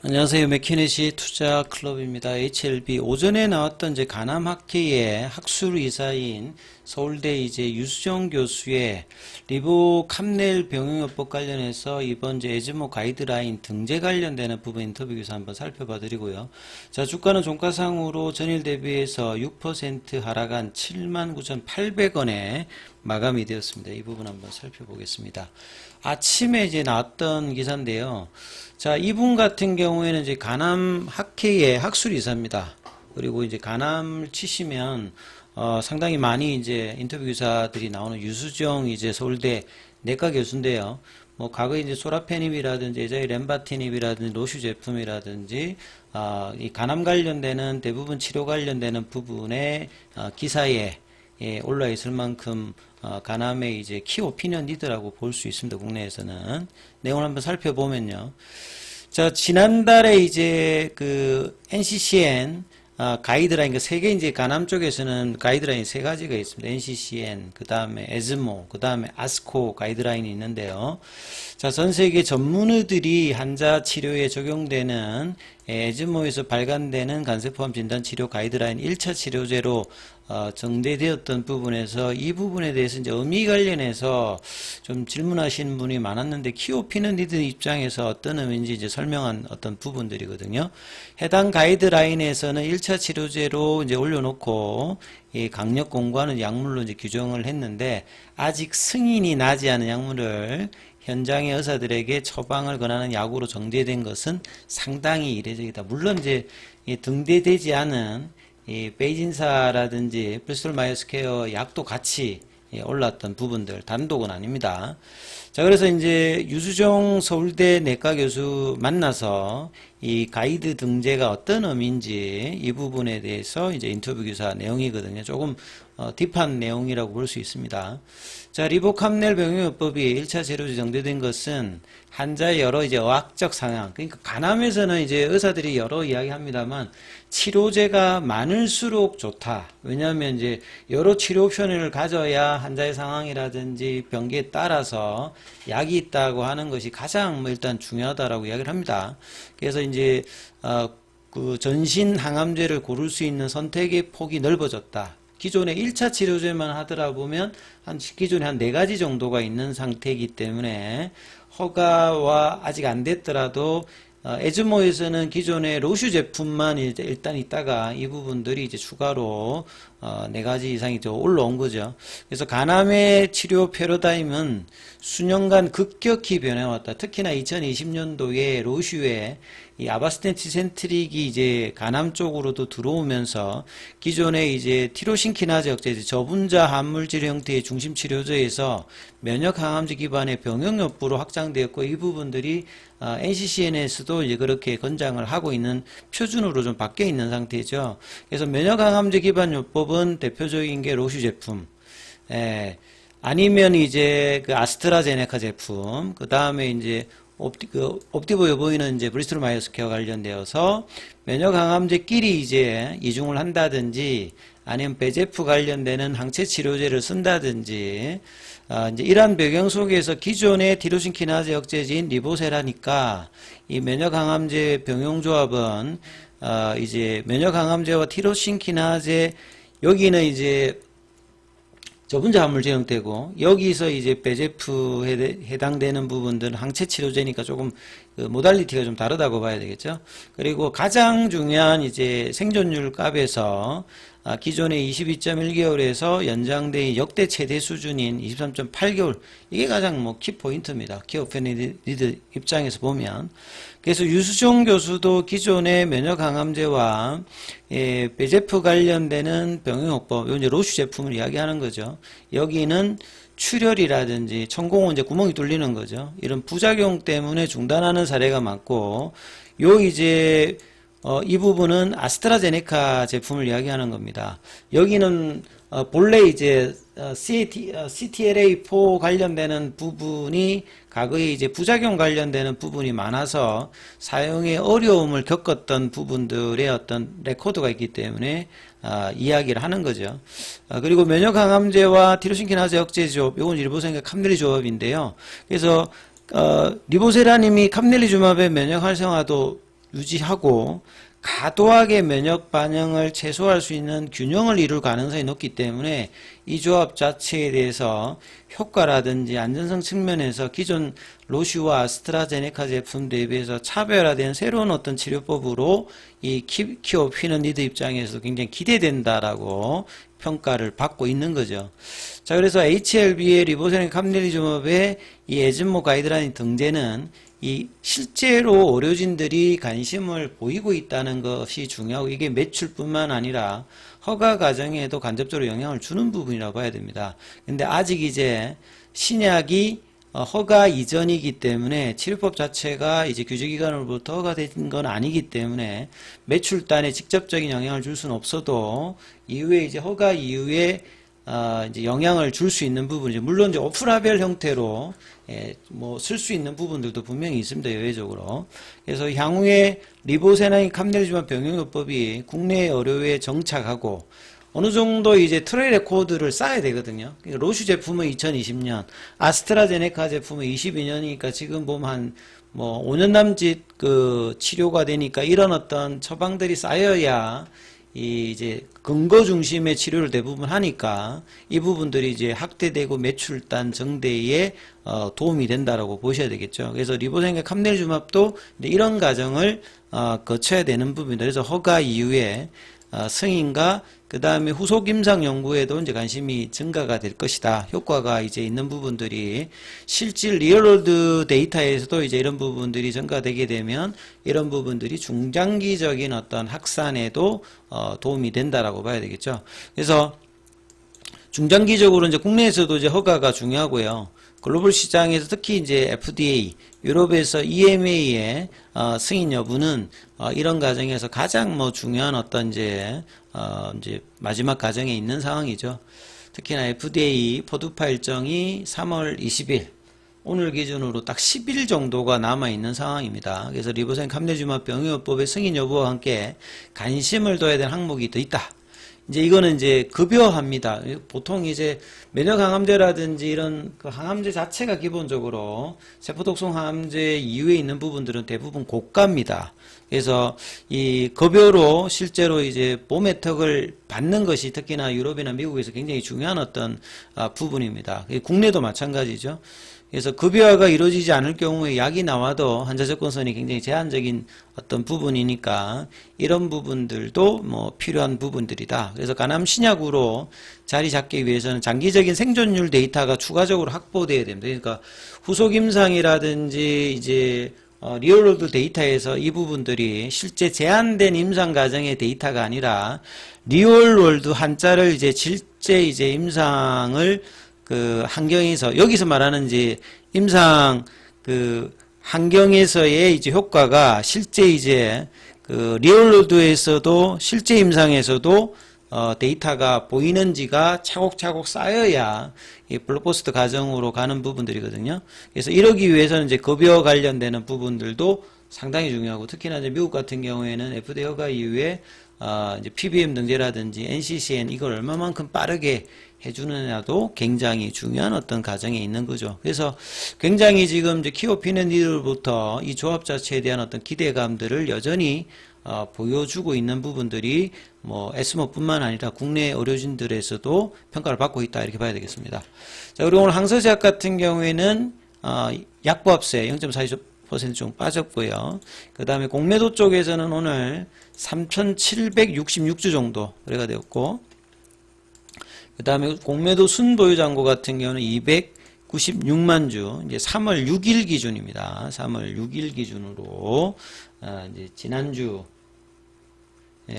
안녕하세요. 맥키네시 투자 클럽입니다. HLB 오전에 나왔던 이제 가남학회의 학술이사인 서울대 이제 유수정 교수의 리보캄넬 병용요법 관련해서 이번 이제 에즈모 가이드라인 등재 관련되는 부분 인터뷰에서 한번 살펴봐 드리고요. 자, 주가는 종가상으로 전일 대비해서 6% 하락한 79,800원에 마감이 되었습니다. 이 부분 한번 살펴보겠습니다. 아침에 이제 나왔던 기사인데요. 자, 이분 같은 경우에는 이제 가남 학회의 학술이사입니다. 그리고 이제 가남을 치시면 상당히 많이 이제 인터뷰 기사들이 나오는 유수정 이제 서울대 내과 교수인데요. 뭐 과거에 이제 소라페닙이라든지 예전에 렘바티닙이라든지 로슈 제품이라든지 이 가남 관련되는 대부분 치료 관련되는 부분의 기사에 올라 있을 만큼 가남의 이제 키 오피니언 리더라고 볼 수 있습니다. 국내에서는 내용을 한번 살펴보면요. 자, 지난달에 이제 그 NCCN 가이드라인, 그 세계 이제 가남 쪽에서는 가이드라인 세 가지가 있습니다. NCCN, 그 다음에 에즈모, 그 다음에 아스코 가이드라인이 있는데요. 자, 전 세계 전문의들이 환자 치료에 적용되는 에즈모에서 발간되는 간세포암 진단 치료 가이드라인 1차 치료제로 정제되었던 부분에서 이 부분에 대해서 이제 의미 관련해서 좀 질문하시는 분이 많았는데 키오피는 리드 입장에서 어떤 의미인지 이제 설명한 어떤 부분들이거든요. 해당 가이드라인에서는 1차 치료제로 이제 올려놓고 이 강력 공부하는 약물로 이제 규정을 했는데 아직 승인이 나지 않은 약물을 현장의 의사들에게 처방을 권하는 약으로 정제된 것은 상당히 이례적이다. 물론 이제 등재되지 않은 이 베이진사라든지 브리스톨 마이어스퀘어 약도 같이 올랐던 부분들 단독은 아닙니다. 자, 그래서 이제 유수정 서울대 내과 교수 만나서 이 가이드 등재가 어떤 의미인지 이 부분에 대해서 이제 인터뷰 기사 내용이거든요. 조금 딥한 내용이라고 볼 수 있습니다. 자, 리보캄넬 병용요법이 1차 재료제 정제된 것은 환자의 여러 이제 의학적 상황, 그러니까 간암에서는 이제 의사들이 여러 이야기 합니다만 치료제가 많을수록 좋다. 왜냐하면 이제 여러 치료 옵션을 가져야 환자의 상황이라든지 병기에 따라서 약이 있다고 하는 것이 가장 일단 중요하다라고 이야기를 합니다. 그래서 이제 그 전신 항암제를 고를 수 있는 선택의 폭이 넓어졌다. 기존에 1차 치료제만 하더라 보면 기존에 한 4가지 정도가 있는 상태이기 때문에 허가와 아직 안 됐더라도 에즈모에서는 기존의 로슈 제품만 일단 있다가 이 부분들이 이제 추가로 4가지 이상이 더 올라온 거죠. 그래서 간암의 치료 패러다임은 수년간 급격히 변해왔다. 특히나 2020년도에 로슈의 이 아바스텐티센트릭이 이제 간암 쪽으로도 들어오면서 기존의 이제 티로신키나제 억제제, 저분자 함물질 형태의 중심 치료제에서 면역 항암제 기반의 병용요법으로 확장되었고 이 부분들이 NCCN에서도 이제 그렇게 권장을 하고 있는 표준으로 좀 바뀌어 있는 상태죠. 그래서 면역 항암제 기반 요법은 대표적인 게 로슈 제품, 아니면 이제 그 아스트라제네카 제품, 그 다음에 이제 옵티보 여보이는 이제 브리스톨 마이어스퀘어 관련되어서 면역 항암제끼리 이제 이중을 한다든지 아니면 베제프 관련되는 항체 치료제를 쓴다든지 이제 이러한 배경 속에서 기존의 티로신키나제 억제제인 리보세라니까 이 면역 항암제 병용조합은 이제 면역 항암제와 티로신키나제 여기는 이제 저분자 함물질 형태고 여기서 이제 베제프에 해당되는 부분들은 항체 치료제니까 조금 그 모달리티가 좀 다르다고 봐야 되겠죠. 그리고 가장 중요한 이제 생존율 값에서 기존의 22.1개월에서 연장된 역대 최대 수준인 23.8개월 이게 가장 뭐 키포인트입니다. 키오페니드 입장에서 보면. 그래서 유수정 교수도 기존의 면역 항암제와 베제프 관련되는 병용요법, 이제 로슈 제품을 이야기하는 거죠. 여기는 출혈이라든지 천공은 이제 구멍이 뚫리는 거죠. 이런 부작용 때문에 중단하는 사례가 많고, 이제 이 부분은 아스트라제네카 제품을 이야기하는 겁니다. 여기는 본래 이제 CTLA4 관련되는 부분이 과거에 이제 부작용 관련되는 부분이 많아서 사용에 어려움을 겪었던 부분들의 어떤 레코드가 있기 때문에 이야기를 하는 거죠. 그리고 면역항암제와 티로신키나제 억제 조합, 이건 일보생과 캄넬리 조합인데요. 그래서 리보세라님이 캄넬리주맙의 면역 활성화도 유지하고 과도하게 면역 반응을 최소화할 수 있는 균형을 이룰 가능성이 높기 때문에 이 조합 자체에 대해서 효과라든지 안전성 측면에서 기존 로슈와 아스트라제네카 제품 대비해서 차별화된 새로운 어떤 치료법으로 이 키오피너니드 입장에서 굉장히 기대된다라고 평가를 받고 있는 거죠. 자, 그래서 HLB의 리보세린 캄릴리주맙의 이 에즈모 가이드라인 등재는 이 실제로 의료진들이 관심을 보이고 있다는 것이 중요하고 이게 매출뿐만 아니라 허가 과정에도 간접적으로 영향을 주는 부분이라고 봐야 됩니다. 근데 아직 이제 신약이 허가 이전이기 때문에 치료법 자체가 이제 규제기관으로부터 허가된 건 아니기 때문에 매출단에 직접적인 영향을 줄 수는 없어도 이후에 이제 허가 이후에 이제 영향을 줄 수 있는 부분이죠. 물론 이제 오프라벨 형태로 뭐 쓸 수 있는 부분들도 분명히 있습니다. 예외적으로. 그래서 향후에 리보세나인 캄릴리주맙 병용요법이 국내 의료에 정착하고 어느 정도 이제 트레이 레코드를 쌓아야 되거든요. 그러니까 로슈 제품은 2020년, 아스트라제네카 제품은 22년이니까 지금 보면 한 뭐 5년 남짓 그 치료가 되니까 이런 어떤 처방들이 쌓여야 이 이제 근거 중심의 치료를 대부분 하니까 이 부분들이 이제 확대되고 매출단 정대에 도움이 된다라고 보셔야 되겠죠. 그래서 리보세린과 캄릴리주맙도 이런 과정을 거쳐야 되는 부분입니다. 그래서 허가 이후에 승인과 그 다음에 후속 임상 연구에도 이제 관심이 증가가 될 것이다. 효과가 이제 있는 부분들이 실질 리얼월드 데이터에서도 이제 이런 부분들이 증가되게 되면 이런 부분들이 중장기적인 어떤 확산에도 도움이 된다라고 봐야 되겠죠. 그래서 중장기적으로 이제 국내에서도 이제 허가가 중요하고요. 글로벌 시장에서 특히 이제 FDA, 유럽에서 EMA의 승인 여부는 이런 과정에서 가장 뭐 중요한 어떤 이제 마지막 과정에 있는 상황이죠. 특히나 FDA 포드파 일정이 3월 20일 오늘 기준으로 딱 10일 정도가 남아 있는 상황입니다. 그래서 리보세린 캄릴리주맙 병용요법의 승인 여부와 함께 관심을 둬야 되는 항목이 더 있다. 이제 이거는 이제 급여합니다. 보통 이제 면역 항암제라든지 이런 그 항암제 자체가 기본적으로 세포독성 항암제 이후에 있는 부분들은 대부분 고가입니다. 그래서 이 급여로 실제로 이제 몸의 턱을 받는 것이 특히나 유럽이나 미국에서 굉장히 중요한 어떤 부분입니다. 국내도 마찬가지죠. 그래서 급여화가 이루어지지 않을 경우에 약이 나와도 환자 접근성이 굉장히 제한적인 어떤 부분이니까 이런 부분들도 뭐 필요한 부분들이다. 그래서 간암 신약으로 자리 잡기 위해서는 장기적인 생존율 데이터가 추가적으로 확보돼야 됩니다. 그러니까 후속 임상이라든지 이제 리얼월드 데이터에서 이 부분들이 실제 제한된 임상 과정의 데이터가 아니라 리얼월드 한자를 이제 실제 이제 임상을 그 환경에서 여기서 말하는 이제 임상 그 환경에서의 이제 효과가 실제 이제 그 리얼로드에서도 실제 임상에서도 데이터가 보이는지가 차곡차곡 쌓여야 이 블록버스터 과정으로 가는 부분들이거든요. 그래서 이러기 위해서는 이제 급여 관련되는 부분들도 상당히 중요하고 특히나 이제 미국 같은 경우에는 FDA 허가 이후에 이제 PBM 등재라든지 NCCN 이걸 얼마만큼 빠르게 해주느냐도 굉장히 중요한 어떤 과정에 있는 거죠. 그래서 굉장히 지금 이제 키오피너니들부터 이 조합 자체에 대한 어떤 기대감들을 여전히 보여주고 있는 부분들이 뭐 에스모뿐만 아니라 국내 의료진들에서도 평가를 받고 있다 이렇게 봐야 되겠습니다. 자, 그리고 오늘 항서제약 같은 경우에는 약보합세 0.42% 좀 빠졌고요. 그 다음에 공매도 쪽에서는 오늘 3,766주 정도 거래가 되었고, 그 다음에 공매도 순보유잔고 같은 경우는 296만 주, 이제 3월 6일 기준입니다. 3월 6일 기준으로, 이제 지난주,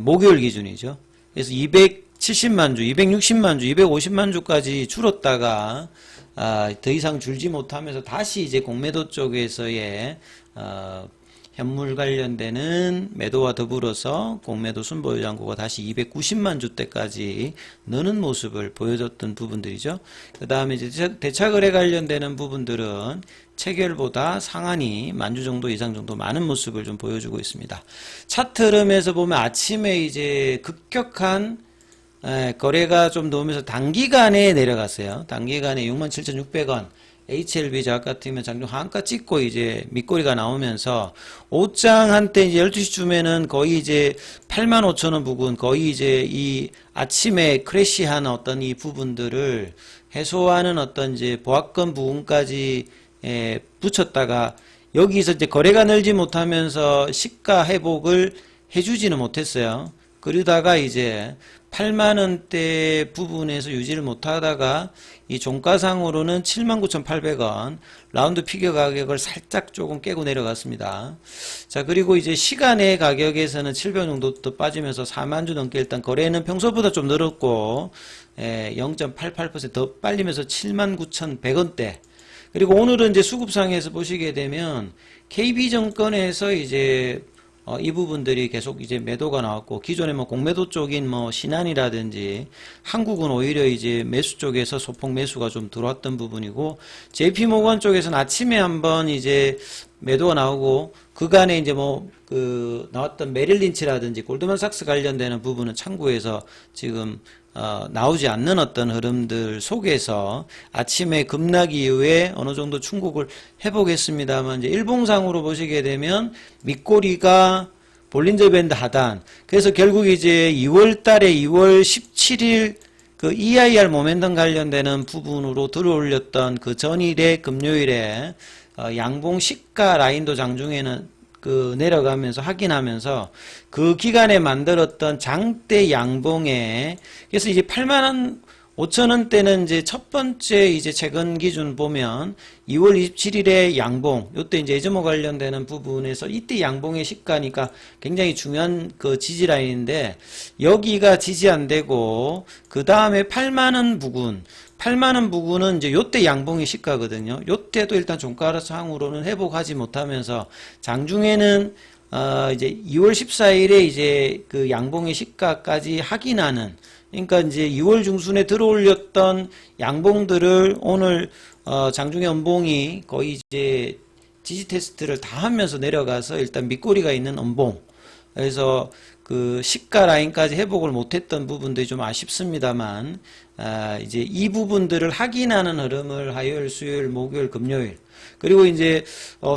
목요일 기준이죠. 그래서 270만 주, 260만 주, 250만 주까지 줄었다가, 더 이상 줄지 못하면서 다시 이제 공매도 쪽에서의, 현물 관련되는 매도와 더불어서 공매도 순보유잔고가 다시 290만 주대까지 느는 모습을 보여줬던 부분들이죠. 그 다음에 이제 대차거래 관련되는 부분들은 체결보다 상한이 만주 정도 이상 정도 많은 모습을 좀 보여주고 있습니다. 차트 흐름에서 보면 아침에 이제 급격한 거래가 좀 나오면서 단기간에 내려갔어요. 단기간에 67,600원 HLB 자각 같으면 장중 하한가 찍고 이제 밑꼬리가 나오면서 옷장 한때 이제 12시쯤에는 거의 이제 85,000원 부근 거의 이제 이 아침에 크래시한 어떤 이 부분들을 해소하는 어떤 이제 보합권 부분까지 붙였다가 여기서 이제 거래가 늘지 못하면서 시가 회복을 해주지는 못했어요. 그러다가 이제 8만원대 부분에서 유지를 못하다가 이 종가상으로는 79,800원 라운드 피겨 가격을 살짝 조금 깨고 내려갔습니다. 자, 그리고 이제 시간의 가격에서는 700원 정도 더 빠지면서 4만 주 넘게 일단 거래는 평소보다 좀 늘었고 0.88%더 빨리면서 79,100원대. 그리고 오늘은 이제 수급상에서 보시게 되면 KB증권에서 이제 이 부분들이 계속 이제 매도가 나왔고, 기존에 뭐 공매도 쪽인 뭐 신한이라든지 한국은 오히려 이제 매수 쪽에서 소폭 매수가 좀 들어왔던 부분이고, JP모건 쪽에서는 아침에 한번 이제 매도가 나오고, 그간에 이제 뭐 나왔던 메릴린치라든지 골드만삭스 관련되는 부분은 창구에서 지금 나오지 않는 어떤 흐름들 속에서 아침에 급락 이후에 어느 정도 충족을 해보겠습니다만, 이제 일봉상으로 보시게 되면 밑꼬리가 볼린저 밴드 하단. 그래서 결국 이제 2월 달에 2월 17일 그 EIR 모멘텀 관련되는 부분으로 들어올렸던 그 전일에 금요일에 양봉 시가 라인도 장중에는 내려가면서 확인하면서 그 기간에 만들었던 장대 양봉에, 그래서 이제 8만 5천원대는 이제 첫 번째 이제 최근 기준 보면 2월 27일에 양봉, 요때 이제 예저모 관련되는 부분에서 이때 양봉의 시가니까 굉장히 중요한 그 지지 라인인데, 여기가 지지 안 되고 그 다음에 8만원 부근, 8만원 부근은 이제 요때 양봉의 시가거든요. 요때도 일단 종가상으로는 회복하지 못하면서 장중에는 이제 2월 14일에 이제 그 양봉의 시가까지 확인하는, 그러니까 이제 2월 중순에 들어올렸던 양봉들을 오늘 장중에 음봉이 거의 이제 지지 테스트를 다 하면서 내려가서 일단 밑꼬리가 있는 음봉, 그래서 그 시가 라인까지 회복을 못했던 부분들이 좀 아쉽습니다만, 이제 이 부분들을 확인하는 흐름을 화요일, 수요일, 목요일, 금요일, 그리고 이제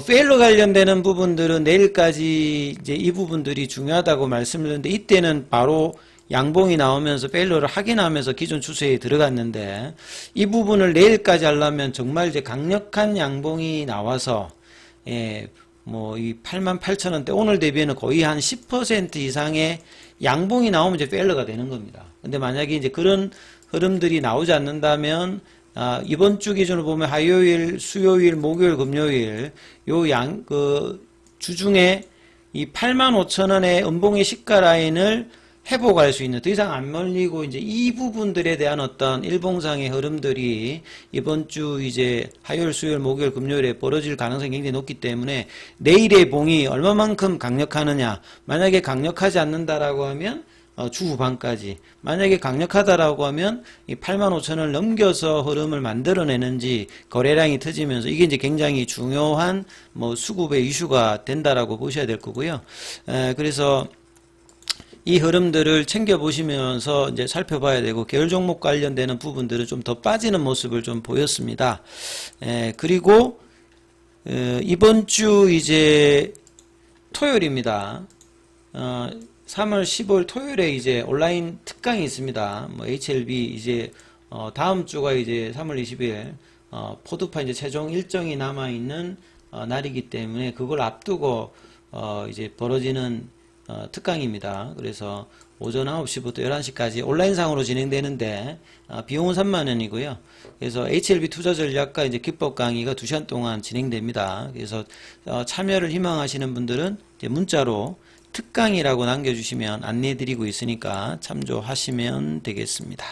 페일러 관련되는 부분들은 내일까지 이제 이 부분들이 중요하다고 말씀드렸는데, 이때는 바로 양봉이 나오면서 페일러를 확인하면서 기존 추세에 들어갔는데, 이 부분을 내일까지 하려면 정말 이제 강력한 양봉이 나와서 뭐 이 88,000원대 오늘 대비해는 거의 한 10% 이상의 양봉이 나오면 이제 페일러가 되는 겁니다. 근데 만약에 이제 그런 흐름들이 나오지 않는다면 이번 주 기준으로 보면 화요일, 수요일, 목요일, 금요일 요 주중에 이 85,000원의 음봉의 시가 라인을 회복할 수 있는, 더 이상 안 멀리고 이제 이 부분들에 대한 어떤 일봉상의 흐름들이 이번 주 이제 화요일, 수요일, 목요일, 금요일에 벌어질 가능성이 굉장히 높기 때문에 내일의 봉이 얼마만큼 강력하느냐, 만약에 강력하지 않는다라고 하면 주 후반까지, 만약에 강력하다라고 하면 이 85,000원을 넘겨서 흐름을 만들어내는지 거래량이 터지면서 이게 이제 굉장히 중요한 뭐 수급의 이슈가 된다라고 보셔야 될 거고요. 그래서 이 흐름들을 챙겨보시면서 이제 살펴봐야 되고, 계열 종목 관련되는 부분들은 좀 더 빠지는 모습을 좀 보였습니다. 그리고 이번 주 이제 토요일입니다. 3월 15일 토요일에 이제 온라인 특강이 있습니다. 뭐 HLB 이제 다음 주가 이제 3월 20일 포드파 이제 최종 일정이 남아 있는 날이기 때문에 그걸 앞두고 이제 벌어지는 특강입니다. 그래서 오전 9시부터 11시까지 온라인상으로 진행되는데 비용은 3만원이고요. 그래서 HLB 투자 전략과 이제 기법 강의가 2시간 동안 진행됩니다. 그래서 참여를 희망하시는 분들은 이제 문자로 특강이라고 남겨주시면 안내해드리고 있으니까 참조하시면 되겠습니다.